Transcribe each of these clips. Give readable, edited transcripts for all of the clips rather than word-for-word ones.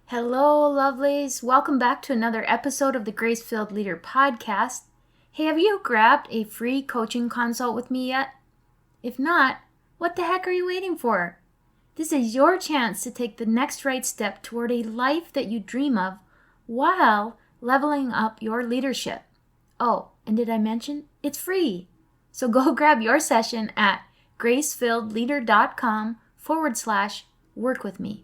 Hello, lovelies. Welcome back to another episode of the Grace-Filled Leader podcast. Hey, have you grabbed a free coaching consult with me yet? If not, what the heck are you waiting for? This is your chance to take the next right step toward a life that you dream of while leveling up your leadership. Oh, and did I mention it's free? So go grab your session at gracefilledleader.com/work with me.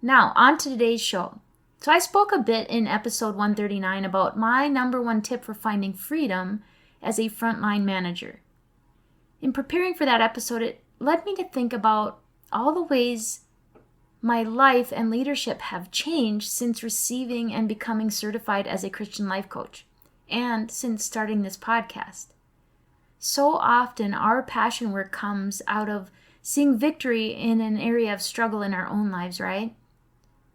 Now, on to today's show. So I spoke a bit in episode 139 about my number one tip for finding freedom as a frontline manager. In preparing for that episode, it led me to think about all the ways my life and leadership have changed since receiving and becoming certified as a Christian life coach, and since starting this podcast. So often, our passion work comes out of seeing victory in an area of struggle in our own lives, right?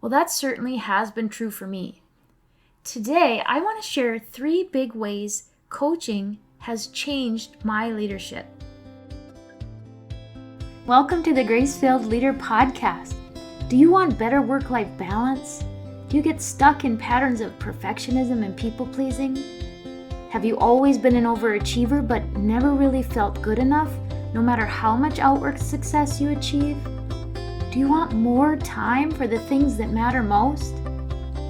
Well, that certainly has been true for me. Today, I want to share 3 big ways coaching has changed my leadership. Welcome to the Grace-Filled Leader podcast. Do you want better work-life balance? Do you get stuck in patterns of perfectionism and people-pleasing? Have you always been an overachiever but never really felt good enough, no matter how much outwork success you achieve? Do you want more time for the things that matter most?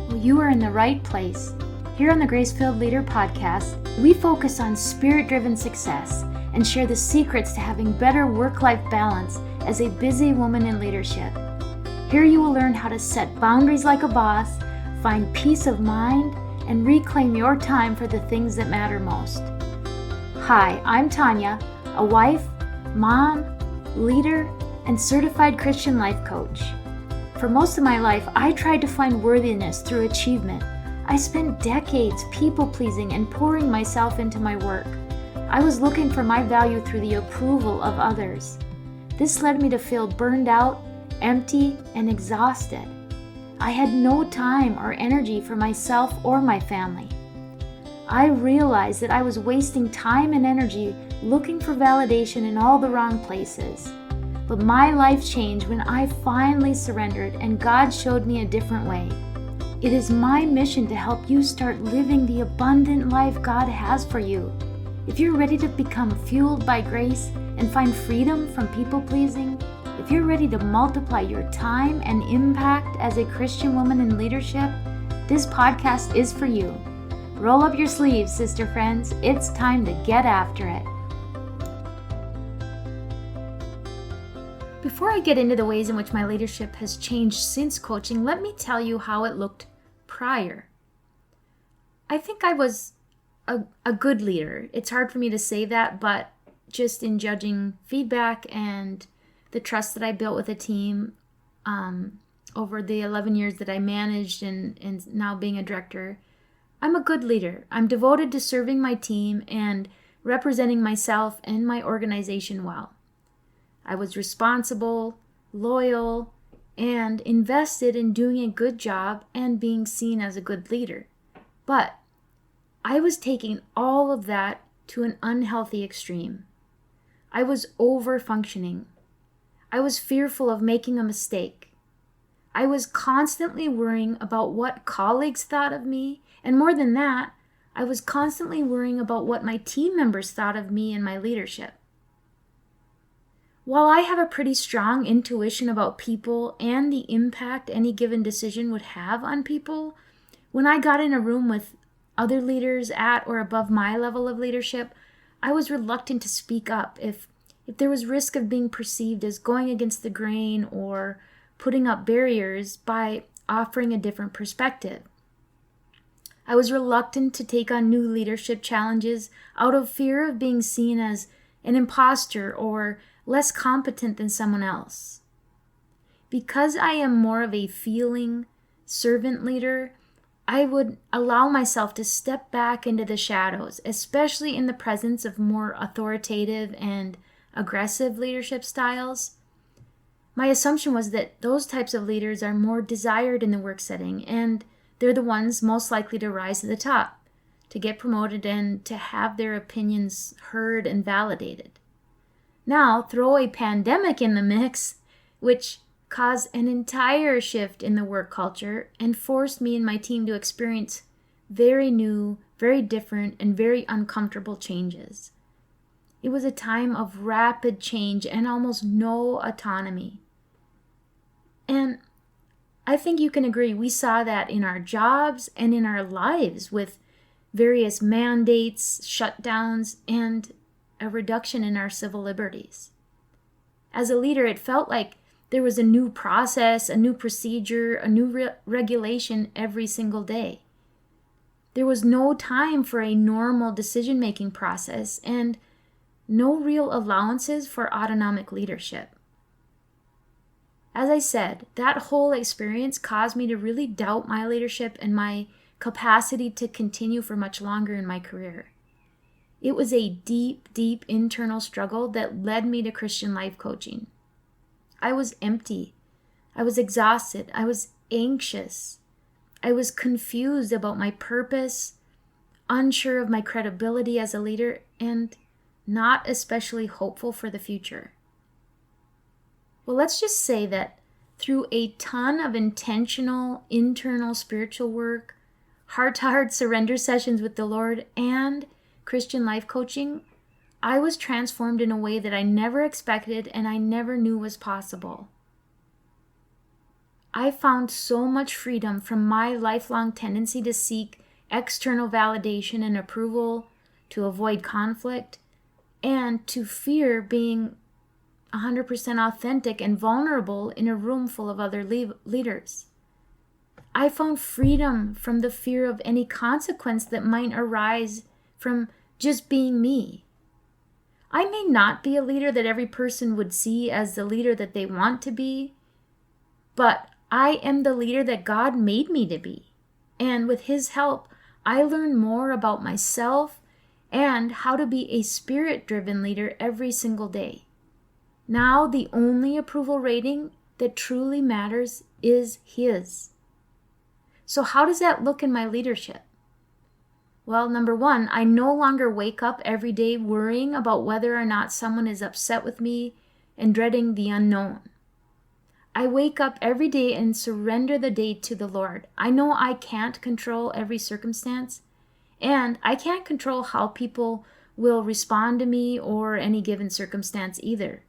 Well, you are in the right place. Here on the Grace-Filled Leader podcast, we focus on spirit-driven success and share the secrets to having better work-life balance as a busy woman in leadership. Here you will learn how to set boundaries like a boss, find peace of mind, and reclaim your time for the things that matter most. Hi, I'm Tanya, a wife, mom, leader, and certified Christian life coach. For most of my life, I tried to find worthiness through achievement. I spent decades people-pleasing and pouring myself into my work. I was looking for my value through the approval of others. This led me to feel burned out, empty, and exhausted. I had no time or energy for myself or my family. I realized that I was wasting time and energy looking for validation in all the wrong places. But my life changed when I finally surrendered and God showed me a different way. It is my mission to help you start living the abundant life God has for you. If you're ready to become fueled by grace and find freedom from people-pleasing, if you're ready to multiply your time and impact as a Christian woman in leadership, this podcast is for you. Roll up your sleeves, sister friends. It's time to get after it. Before I get into the ways in which my leadership has changed since coaching, let me tell you how it looked prior. I think I was a good leader. It's hard for me to say that, but just in judging feedback and the trust that I built with a team over the 11 years that I managed and now being a director, I'm a good leader. I'm devoted to serving my team and representing myself and my organization well. I was responsible, loyal, and invested in doing a good job and being seen as a good leader. But I was taking all of that to an unhealthy extreme. I was over-functioning. I was fearful of making a mistake. I was constantly worrying about what colleagues thought of me, and more than that, I was constantly worrying about what my team members thought of me and my leadership. While I have a pretty strong intuition about people and the impact any given decision would have on people, when I got in a room with other leaders at or above my level of leadership, I was reluctant to speak up if there was risk of being perceived as going against the grain or putting up barriers by offering a different perspective. I was reluctant to take on new leadership challenges out of fear of being seen as an imposter or less competent than someone else. Because I am more of a feeling servant leader, I would allow myself to step back into the shadows, especially in the presence of more authoritative and aggressive leadership styles. My assumption was that those types of leaders are more desired in the work setting, and they're the ones most likely to rise to the top, to get promoted, and to have their opinions heard and validated. Now, throw a pandemic in the mix, which caused an entire shift in the work culture and forced me and my team to experience very new, very different, and very uncomfortable changes. It was a time of rapid change and almost no autonomy. And I think you can agree, we saw that in our jobs and in our lives with various mandates, shutdowns, and a reduction in our civil liberties. As a leader, it felt like there was a new process, a new procedure, a new regulation every single day. There was no time for a normal decision-making process and no real allowances for autonomic leadership. As I said, that whole experience caused me to really doubt my leadership and my capacity to continue for much longer in my career. It was a deep, deep internal struggle that led me to Christian life coaching. I was empty. I was exhausted. I was anxious. I was confused about my purpose, unsure of my credibility as a leader, and not especially hopeful for the future. Well, let's just say that through a ton of intentional, internal spiritual work, heart-to-heart surrender sessions with the Lord, and Christian life coaching, I was transformed in a way that I never expected and I never knew was possible. I found so much freedom from my lifelong tendency to seek external validation and approval, to avoid conflict, and to fear being 100% authentic and vulnerable in a room full of other leaders. I found freedom from the fear of any consequence that might arise from just being me. I may not be a leader that every person would see as the leader that they want to be, but I am the leader that God made me to be. And with His help, I learn more about myself and how to be a spirit-driven leader every single day. Now, the only approval rating that truly matters is His. So how does that look in my leadership? Well, number one, I no longer wake up every day worrying about whether or not someone is upset with me and dreading the unknown. I wake up every day and surrender the day to the Lord. I know I can't control every circumstance, and I can't control how people will respond to me or any given circumstance either.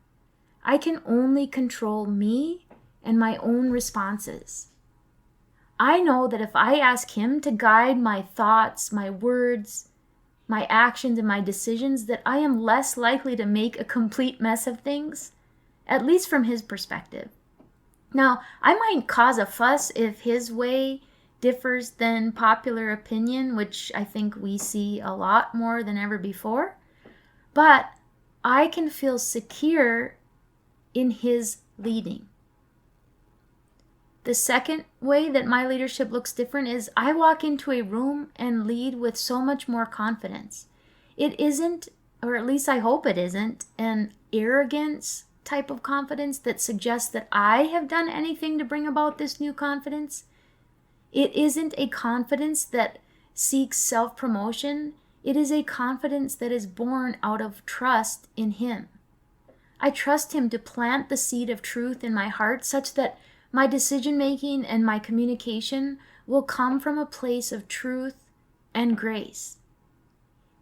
I can only control me and my own responses. I know that if I ask Him to guide my thoughts, my words, my actions, and my decisions, that I am less likely to make a complete mess of things, at least from His perspective. Now, I might cause a fuss if His way differs than popular opinion, which I think we see a lot more than ever before, but I can feel secure in His leading. The second way that my leadership looks different is I walk into a room and lead with so much more confidence. It isn't, or at least I hope it isn't, an arrogance type of confidence that suggests that I have done anything to bring about this new confidence. It isn't a confidence that seeks self-promotion. It is a confidence that is born out of trust in Him. I trust Him to plant the seed of truth in my heart such that my decision-making and my communication will come from a place of truth and grace.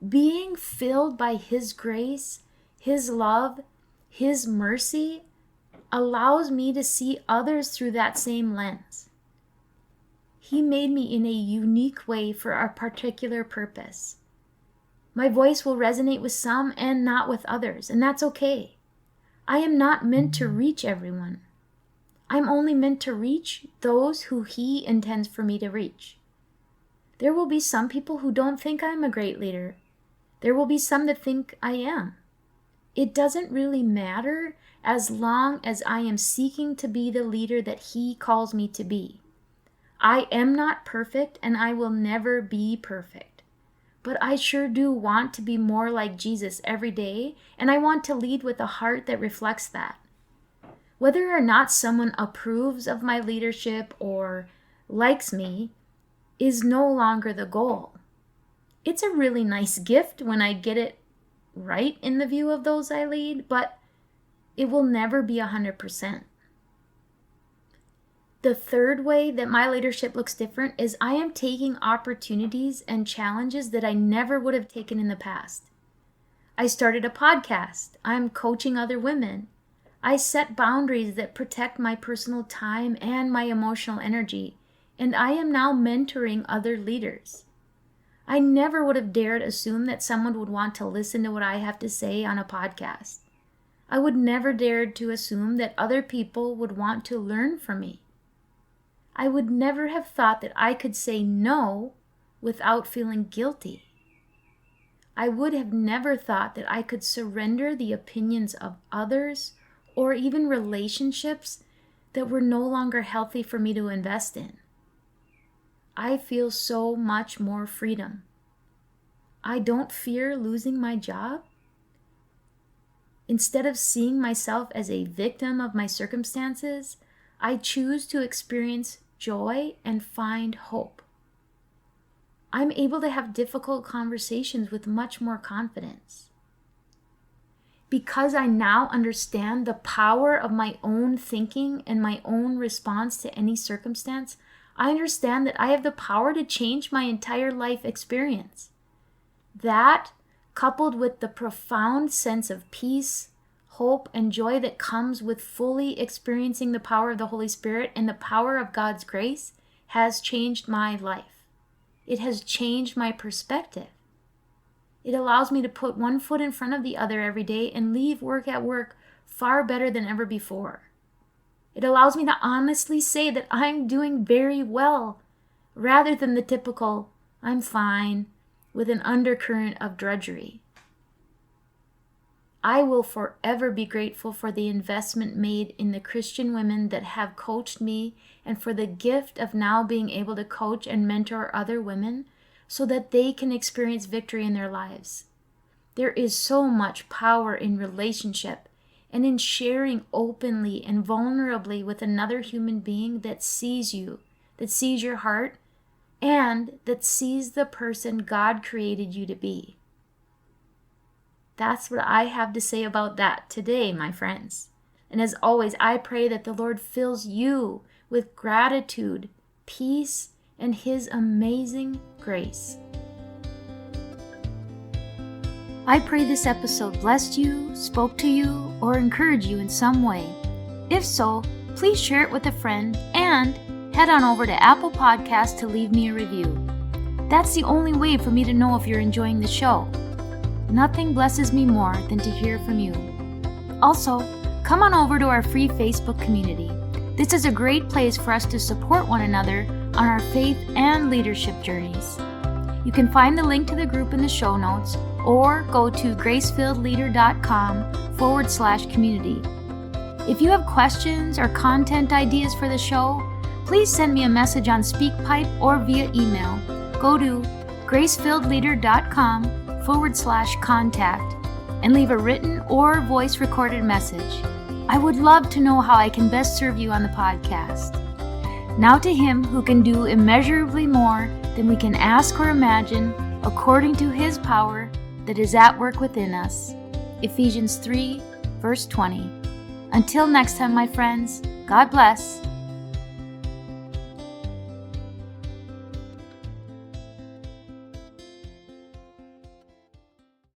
Being filled by His grace, His love, His mercy allows me to see others through that same lens. He made me in a unique way for a particular purpose. My voice will resonate with some and not with others, and that's okay. I am not meant to reach everyone. I'm only meant to reach those who He intends for me to reach. There will be some people who don't think I'm a great leader. There will be some that think I am. It doesn't really matter as long as I am seeking to be the leader that He calls me to be. I am not perfect and I will never be perfect. But I sure do want to be more like Jesus every day, and I want to lead with a heart that reflects that. Whether or not someone approves of my leadership or likes me is no longer the goal. It's a really nice gift when I get it right in the view of those I lead, but it will never be 100%. The third way that my leadership looks different is I am taking opportunities and challenges that I never would have taken in the past. I started a podcast. I'm coaching other women. I set boundaries that protect my personal time and my emotional energy, and I am now mentoring other leaders. I never would have dared assume that someone would want to listen to what I have to say on a podcast. I would never dare to assume that other people would want to learn from me. I would never have thought that I could say no without feeling guilty. I would have never thought that I could surrender the opinions of others or even relationships that were no longer healthy for me to invest in. I feel so much more freedom. I don't fear losing my job. Instead of seeing myself as a victim of my circumstances, I choose to experience joy and find hope. I'm able to have difficult conversations with much more confidence. Because I now understand the power of my own thinking and my own response to any circumstance, I understand that I have the power to change my entire life experience. That, coupled with the profound sense of peace, hope, and joy that comes with fully experiencing the power of the Holy Spirit and the power of God's grace, has changed my life. It has changed my perspective. It allows me to put one foot in front of the other every day and leave work at work far better than ever before. It allows me to honestly say that I'm doing very well, rather than the typical, I'm fine, with an undercurrent of drudgery. I will forever be grateful for the investment made in the Christian women that have coached me and for the gift of now being able to coach and mentor other women so that they can experience victory in their lives. There is so much power in relationship and in sharing openly and vulnerably with another human being that sees you, that sees your heart, and that sees the person God created you to be. That's what I have to say about that today, my friends. And as always, I pray that the Lord fills you with gratitude, peace, and His amazing grace. I pray this episode blessed you, spoke to you, or encouraged you in some way. If so, please share it with a friend and head on over to Apple Podcasts to leave me a review. That's the only way for me to know if you're enjoying the show. Nothing blesses me more than to hear from you. Also, come on over to our free Facebook community. This is a great place for us to support one another on our faith and leadership journeys. You can find the link to the group in the show notes or go to gracefilledleader.com/community. If you have questions or content ideas for the show, please send me a message on SpeakPipe or via email. Go to gracefilledleader.com/contact and leave a written or voice recorded message. I would love to know how I can best serve you on the podcast. Now to Him who can do immeasurably more than we can ask or imagine, according to His power that is at work within us. Ephesians 3, verse 20. Until next time, my friends, God bless.